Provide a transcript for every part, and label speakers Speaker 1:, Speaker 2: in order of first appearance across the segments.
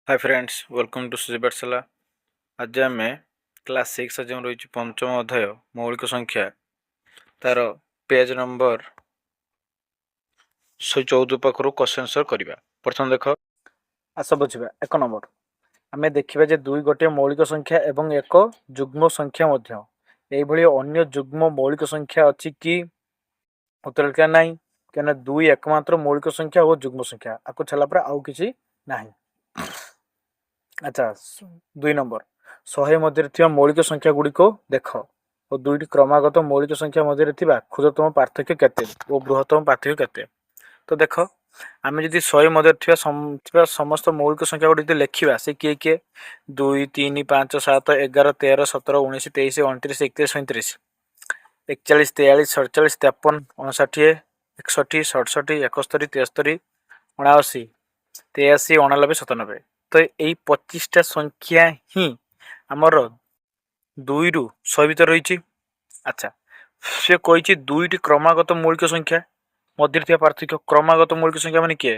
Speaker 1: Hi friends welcome to सुजी पाठशाला। आज आम क्लास 6 जो रही पंचम अध्याय मौलिक संख्या तार पेज नंबर 114 पाखु क्वेश्चन आंसर करवा। प्रथम देख आस बुझा एक नंबर आम देखा जे दुई गोटे मौलिक संख्या एवं एक जुग्म संख्या अन्य जुग्म मौलिक संख्या अच्छी कि उत्तर लिखा ना क्या दुई एकमात्र मौलिक संख्या और जुग्म संख्या आपको छाड़ा आउ कि ना। अच्छा दुई नंबर 100 मध्य मौलिक संख्या गुड़िक देख और दुईटी क्रमागत मौलिक संख्या मध्य क्षुद्रतम पार्थक्य केते और बृहत्तम पार्थक्य केते। तो देख आम जब 100 मध्य समस्त मौलिक संख्या गुड़ी लिखा से किए किए 2 3 5 7 11 13 17 19 23 29 31 37 41 43 47 53 59 61 67 71 73 79 83 89 97। तो यही 25टा संख्या ही आमर 2 रु 100 भर रही। अच्छा से कही दुईटी क्रमागत मौलिक संख्या मध्य पार्थक्य क्रमागत मौलिक संख्या माने किए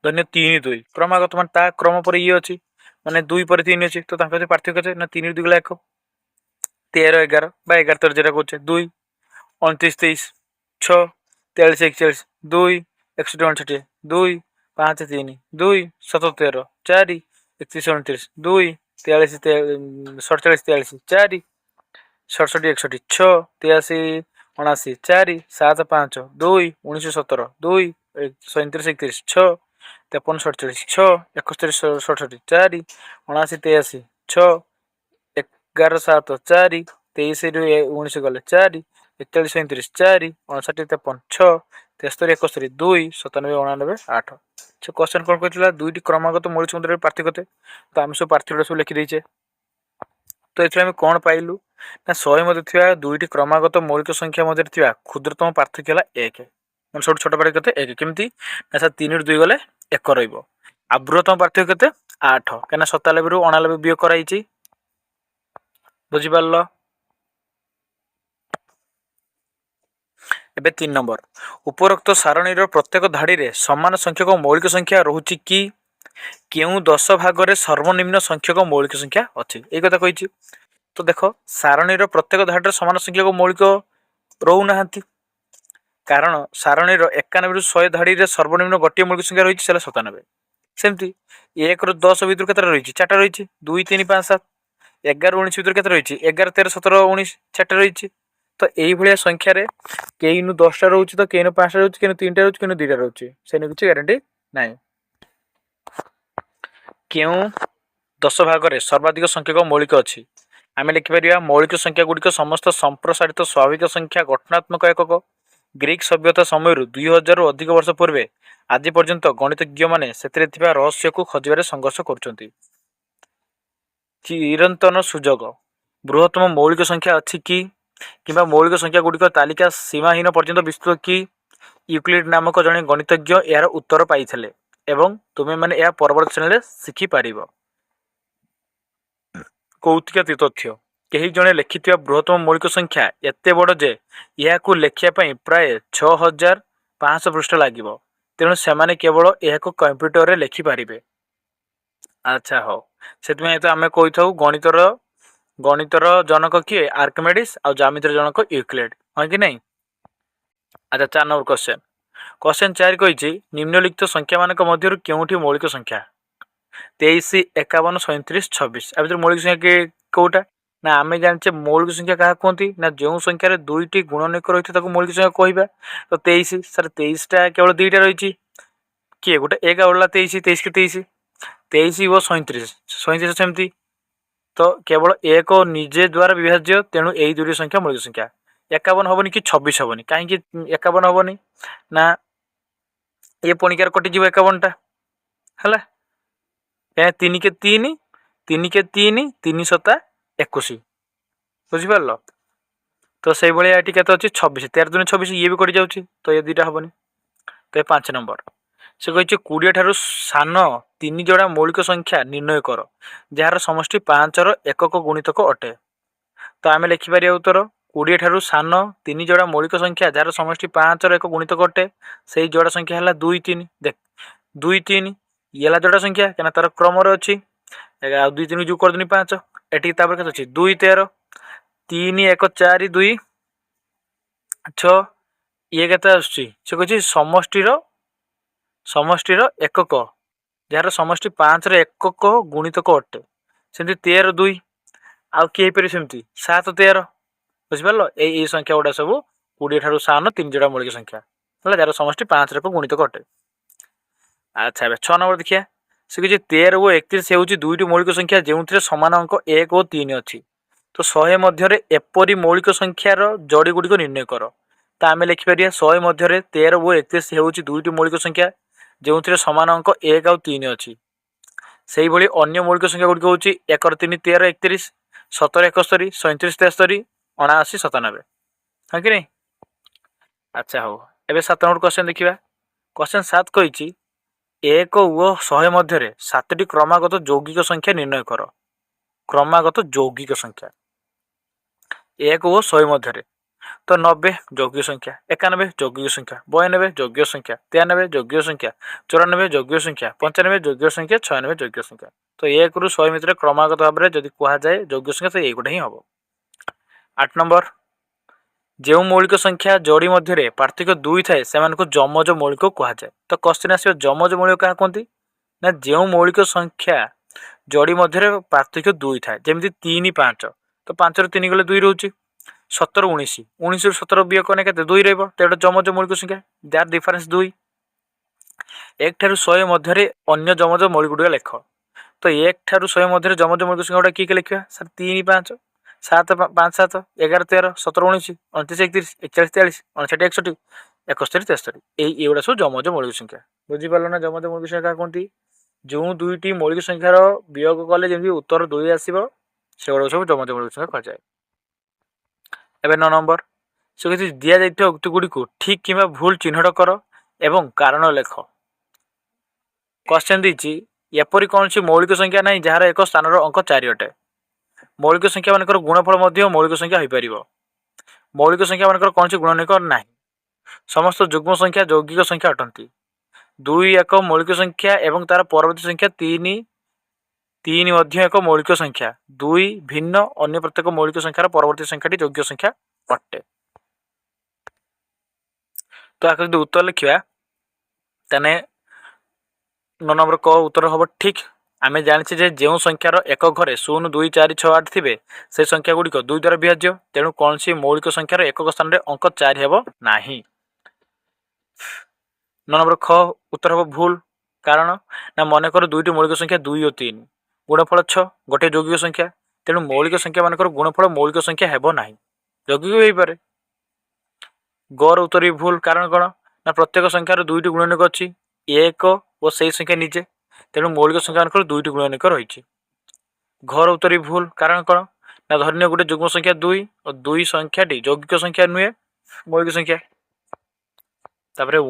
Speaker 1: धन्य 3 2 क्रमागत मान ता क्रम पर ये अच्छी माने 2 पर 3 अच्छी तो पार्थक्य अच्छे ना 3 2 1 13 11 11 13 जेटा कहे 2 29 23 6 43 41 2 61 62 2 5 3 2 77 4 31 29 2 43 47 43 4 67 61 6 83 79 4 7 5 2 1917 2 37 31 6 53 47 6 71 67 4 79 83 6 11 7 4 23 ରୁ 19 गले 4 41 37 4 59 53 6 73 71 2 97 99 8। से क्वेश्चन कौन कहता दुईटी क्रमागत मौलिक संख्या पार्थक्य तो आम सब पार्थक्य सब लिखिदेचे। तो ये आम कौन पाइलु ना 100 मध्य दुईटी क्रमागत मौलिक संख्या मध्य क्षुद्रतम पार्थक्य है 1 मैं सब छोट पार्थक्य केते 1 केमती ना 3 ରୁ 2 गले 1 रहिबो। आ बृहत्तम पार्थक्य केते 8 कहीं 97 ରୁ 99 वियोग कराई बुझिपार। एबे 3 नंबर उपरोक्त सारणी प्रत्येक धाड़ी रे समान संख्यक मौलिक संख्या रोचे कि केउ 10 भाग रे सर्वनिम्न संख्यक मौलिक संख्या अच्छी ये कथा कही। तो देख सारणी प्रत्येक धाड़ी रे समान संख्यक मौलिक रोना कारण सारणी 91 ରୁ 100 धाड़ी रे सर्वनिम्न गोटे मौलिक संख्या रही 97 सेमती 1 ରୁ 10 भर के रही 4टा रही 2 3 5 7 11 19 भर के रही 11 13 17 19 4टा रही। तो यही संख्यार कई 10टा रोचे तो कई 5टा रोचे कई 3टा रोचे कई 2टा रोचे से किसी ग्यारंटी ना। क्यों 10 भाग में सर्वाधिक संख्यक मौलिक अच्छी आम लिखिपर मौलिक संख्या गुड़िक समस्त संप्रसारित स्वाभाविक संख्या गठनात्मक एकक ग्रीक सभ्यता समय 2000 रु अधिक वर्ष पूर्वे आज पर्यंत गणितज्ञ मैंने रहस्य को खोजार संघर्ष कर चिरंतन सुजोग बृहत्तम मौलिक संख्या अच्छी कि किंबा मौलिक संख्या गुड़िक तालिका सीमाहीन पर्यंत विस्तृत कि यूक्लिड नामक जड़े गणितज्ञ यार उत्तर पाई एवं तुम्हें मैंने यह परवर्त श्रेणी शिखिपार। कौतिक तथ्य कही जड़े लिखि बृहत्तम मौलिक संख्या एत बड़ जे यह लेखापी प्राय 6500 पृष्ठ लगे तेणु से केवल यह कंप्यूटर लिखिपारे। अच्छा हो से तो आम कही था गणितर जनक किए आर्किमेडिस और ज्यामितिर जनक यूक्लिड हाँ कि नहीं। अच्छा 4 नंबर क्वेश्चन 4 कही निम्नलिखित संख्या मानक मध्य केउठी मौलिक संख्या 23 51 37 26 आ मौलिक संख्या कौटा ना आम जाने मौलिक संख्या क्या कहती ना जो संख्यार दुईटी गुणनिक रही है मौलिक संख्या कहवा। तो 23 सर 23टा केवल 2टा रही किए गोटे 1 उड़ला 23 23 के 23 23 वो 37 37 सेमती तो केवल 1 निजे द्वारा विभाज्य तेणु यही दुईटी संख्या मौलिक संख्या 51 हेनी कि 26 हेनी कहीं 51 हेनी ना ये पणिकार कटिज 51टा है 3 के 3 3 के 3 3 7 21 बुझिपार। तो से भाई ये के अच्छे 26 13 दूनी 26 ये भी कटि जाऊँगी तो ये 2टा हेनी। तो ये 5 नंबर से कही 20 ठारू सान 3 जोड़ा मौलिक संख्या निर्णय कर जार समष्टि 5 एकक गुणितक अटे। तो आम लिखिपर उत्तर 20 ठारू सान 3 जोड़ा मौलिक संख्या जार समष्टि 5 एक गुणितक अटे से जोड़ा संख्या है 2 3 देख 2 3 ये ହେଲା जोड़ा संख्या क्या तार क्रम अच्छी दुई तीन जो करदेनी 5 एटी केते अच्छी 2 13 3 1 4 2 6 ये केते आछी से कहछि समष्टिर एकक जार समष्टि 5 एकक गुणितक अटे सेमती 13 2 आउ किए पारे सेमती 7 13 बुझिपार ये संख्या गुड़ा सब 20 ठारू सान 3 जोड़ा मौलिक संख्या है जार समष्टि 5 एक गुणितक अटे। अच्छा 6 नंबर देखिए से कि 13 और 31 हूँ दुईट मौलिक संख्या जो समान अंक 1 और 3 अच्छी तो 100 मध्य एपरी मौलिक संख्यार जोड़ी गुड़िक निर्णय कर तो आम लिखिपर 100 मध्य 13 और 31 हूँ दुईट मौलिक संख्या जो समान अंक 1 और 3 अच्छी से ही अन्य मौलिक संख्या गुड़िक हूँ 1 3 13 31 17 71 37 73 79 97 हाँ कि नहीं। अच्छा हो एवं 7 नंबर क्वेश्चन देखा क्वेश्चन 7 कही 1 और 100 मध्य 7टी क्रमागत यौगिक संख्या निर्णय कर क्रमागत यौगिक संख्या 1 और 100 मध्य तो 90 यौगिक संख्या 91 यौगिक संख्या 92 यौगिक संख्या 93 यौगिक संख्या 94 यौगिक संख्या 95 यौगिक संख्या 96 यौगिक संख्या तो 1 रु 100 भितर क्रमागत भाव में जब कहुए यौगिक संख्या तो ये ही हम। 8 नंबर जो मौलिक संख्या जोड़ी मध्य पार्थक्य 2 थाए से जमज मौलिक कहुए तो क्वेश्चन आस जमज मौलिक क्या कहते ना जो मौलिक संख्या जोड़ी मध्य पार्थक्य 2 थाए जमी 3 5 तो 5 3 गले 2 रोचे 17 19 19 रु 17 वियोग ने 2 रोटे जमज मौलिक संख्या जार डिफरेन्स 2 1 ठारू 100 मध्य अन्य जमज मौलिक गुड़िक लेख तो 1 ठारू 100 मध्य जमज मौलिक संख्या गुड़ा किए लिखा सर 3 5 7 5 7 11 13 17 19 29 31 41 42 43 61 71 73 ये सब जमज मौलिक संख्या बुझीपार ना जमज मौलिक संख्या कहती जो दुईटी मौलिक संख्यार वियोग कले जमी उत्तर 2 आसो से गुड़ा सब जमज मौलिक संख्या कहुए। एवं 9 नंबर से कहते दि जा उक्ति गुड़िक ठीक कि भूल चिन्हट कर एवं कारण लेख क्वेश्चन दी एपरी कौन सी मौलिक संख्या ना जार एक स्थान अंक 4 अटे मौलिक संख्या मान गुणफल मौलिक संख्या हो पार मौलिक संख्या मान कौन सी गुणनिक ना समस्त युग्म संख्या यौगिक संख्या अटंती 2 एक मौलिक संख्या एवं तार परवर्ती संख्या 3 एक मौलिक संख्या 2 भिन्न अन्य प्रत्येक मौलिक संख्यार परवर्ती संख्याटी यौगिक संख्या अटे तो आगे जो उत्तर लिखा तेने 9 नंबर क उत्तर हम ठीक आम जाने जो संख्यार एक घरे 0 2 4 6 8 थे से संख्या गुड़िक 2 द्वारा विभाज्य तेणु कौन सी मौलिक संख्यार एक स्थान में अंक 4 हेब ना। 9 नंबर ख उत्तर हम भूल कारण ना मनकर दुईटी मौलिक संख्या 2 और 3 गुणफल 6 गोटे यौगिक संख्या तेणु मौलिक संख्या मानकर गुणफल मौलिक संख्या हेब ना यौगिक हो पारे। गौर उत्तर भी भूल कारण कौन ना प्रत्येक संख्यार दुईटी गुणनिक अच्छी 1 और से संख्या निजे तेणु मौलिक संख्या मानकर दुईटी गुणनिक रही। घर उत्तर भी भूल कारण कौन ना धरनीय गोटे युग्म संख्या 2 और 2 संख्याटी यौगिक संख्या नुहे मौलिक संख्या तापर उ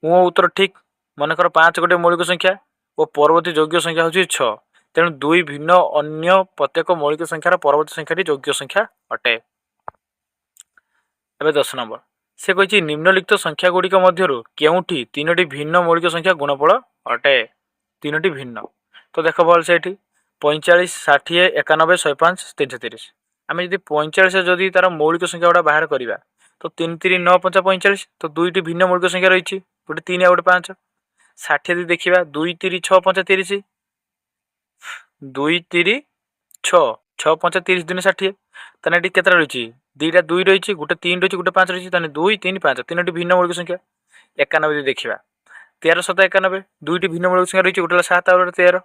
Speaker 1: उत्तर ठीक मनकर 5 गोटे मौलिक संख्या और परवर्ती यौगिक संख्या हूँ 6 तेणु 2 भिन्न अन्य प्रत्येक मौलिक संख्यार परवर्ती संख्याटी यौगिक संख्या अटे। एवं 10 नंबर से कही निम्नलिखित संख्या गुड़िक मध्य केउठी 3टी भिन्न मौलिक संख्या गुणफल अटे 3टी भिन्न तो देख भल से 45 60 91 105 330 आम जब 45 जदि तार मौलिक संख्या गुड़ा बाहर करवा तो 3 3 9 5 45 तो 2टी भिन्न मौलिक संख्या रही गोटे 3 गोटे 5 60 यदि देखा 2 3 6 5 30 2 3 6 6 5 30 दिन 60 तेना ये केतटा रही 2टा 2 रही गोटे 3 रही गोटे 5 रही 2 3 5 3टी भिन्न मौलिक संख्या 91 यदि देखा 13 7 91 2टी भिन्न मौलिक संख्या रही गोटे 7 और 13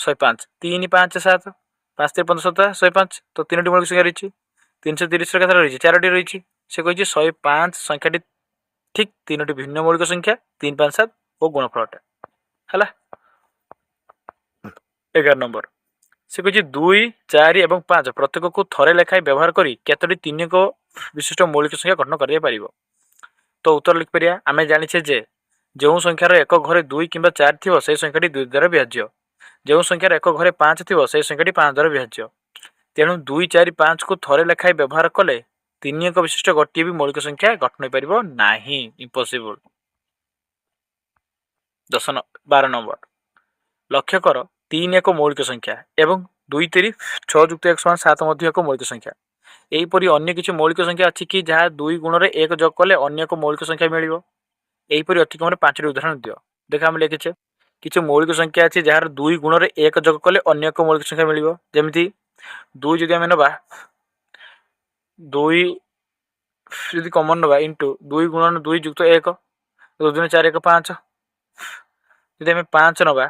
Speaker 1: 105 3 5 7 5 3 15 17 105 तो 3टी मौलिक संख्या रही 330 केतटा रही 4टी रही से कही 105 संख्याटी ठीक 3टी भिन्न मौलिक संख्या 3 5 7 और गुणफल अटे है। 11 नंबर से कही 2 4 और 5 प्रत्येक को थरे लेखाएं व्यवहार कर केतोटी 3 एक विशिष्ट मौलिक संख्या गठन कर तो उत्तर लिखिपर आम जाने जो संख्यार एक घरे 2 कि 4 थी से संख्याटी 2 द्वारा विभाज्य जो संख्यार एक घरे 5 थी से संख्याटी 5 द्वारा विभाज्य तेणु 2 4 5 को थरे लेखाएं व्यवहार कले 3 एक विशिष्ट गोटे भी मौलिक संख्या गठन हो पार ना इम्पॉसिबल। 12 नंबर ଲକ୍ଷ୍ୟ କର 3 ଏକ ମୌଳିକ ସଂଖ୍ୟା ଏବଂ 2 3 6 ଯୁକ୍ତ 1 ସମାନ 7 ମଧ୍ୟ ଏକ ମୌଳିକ ସଂଖ୍ୟା। ଏହିପରି ଅନ୍ୟ କିଛି ମୌଳିକ ସଂଖ୍ୟା ଅଛି କି ଯାହା 2 ଗୁଣରେ 1 ଯୋଗ କଲେ ଅନ୍ୟ ଏକ ମୌଳିକ ସଂଖ୍ୟା ମିଳିବ? ଏହିପରି ଅତି କମରେ 5ଟି ଉଦାହରଣ ଦିଅ। ଦେଖ ଆମେ ଲେଖିଛେ କିଛି ମୌଳିକ ସଂଖ୍ୟା ଅଛି ଯାହାର 2 ଗୁଣରେ 1 ଯୋଗ କଲେ ଅନ୍ୟ ଏକ ମୌଳିକ ସଂଖ୍ୟା ମିଳିବ। ଯେମିତି 2 ଯଦି ଆମେ ନେବା 2 ଯଦି କମନ ନେବା ଇଣ୍ଟୁ 2 ଗୁଣନ 2 ଯୁକ୍ତ 1 2 ଦୁନେ 4 1 5। ଯଦି ଆମେ 5 ନେବା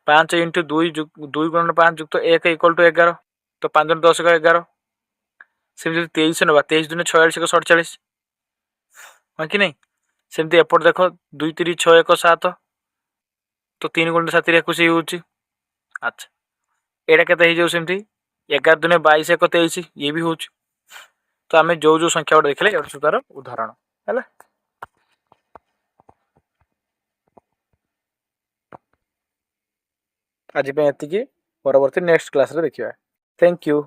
Speaker 1: 5 ଇଣ୍ଟୁ 2 ଗୁଣନ 5 ଯୁକ୍ତ 1 ଇକ୍ୱାଲ୍ ଟୁ 11 ତ 5 ଦୁନେ 10 11। ସେମିତି ଯଦି 23 ନେବା 23 ଦୁନେ 46 1 47 ହଁ କି ନାହିଁ। ସେମିତି ଏପଟେ ଦେଖ 2 3 6 1 7 ତ 3 ଗୁଣନ 7 21 ହେଉଛି। ଆଚ୍ଛା ଏଇଟା କେତେ ହେଇଯାଉ ସେମିତି 11 ଦୁନେ 22 1 23 ଇଏ ବି ହେଉଛି। ତ ଆମେ ଯୋଉ ସଂଖ୍ୟା ଗୁଡ଼ା ଦେଖିଲେ ଏଗୁଡ଼ା ସବୁ ତାର ଉଦାହରଣ ହେଲା। ଆଜି ପାଇଁ ଏତିକି, ପରବର୍ତ୍ତୀ ନେକ୍ସଟ କ୍ଲାସରେ ଦେଖିବା। Thank you.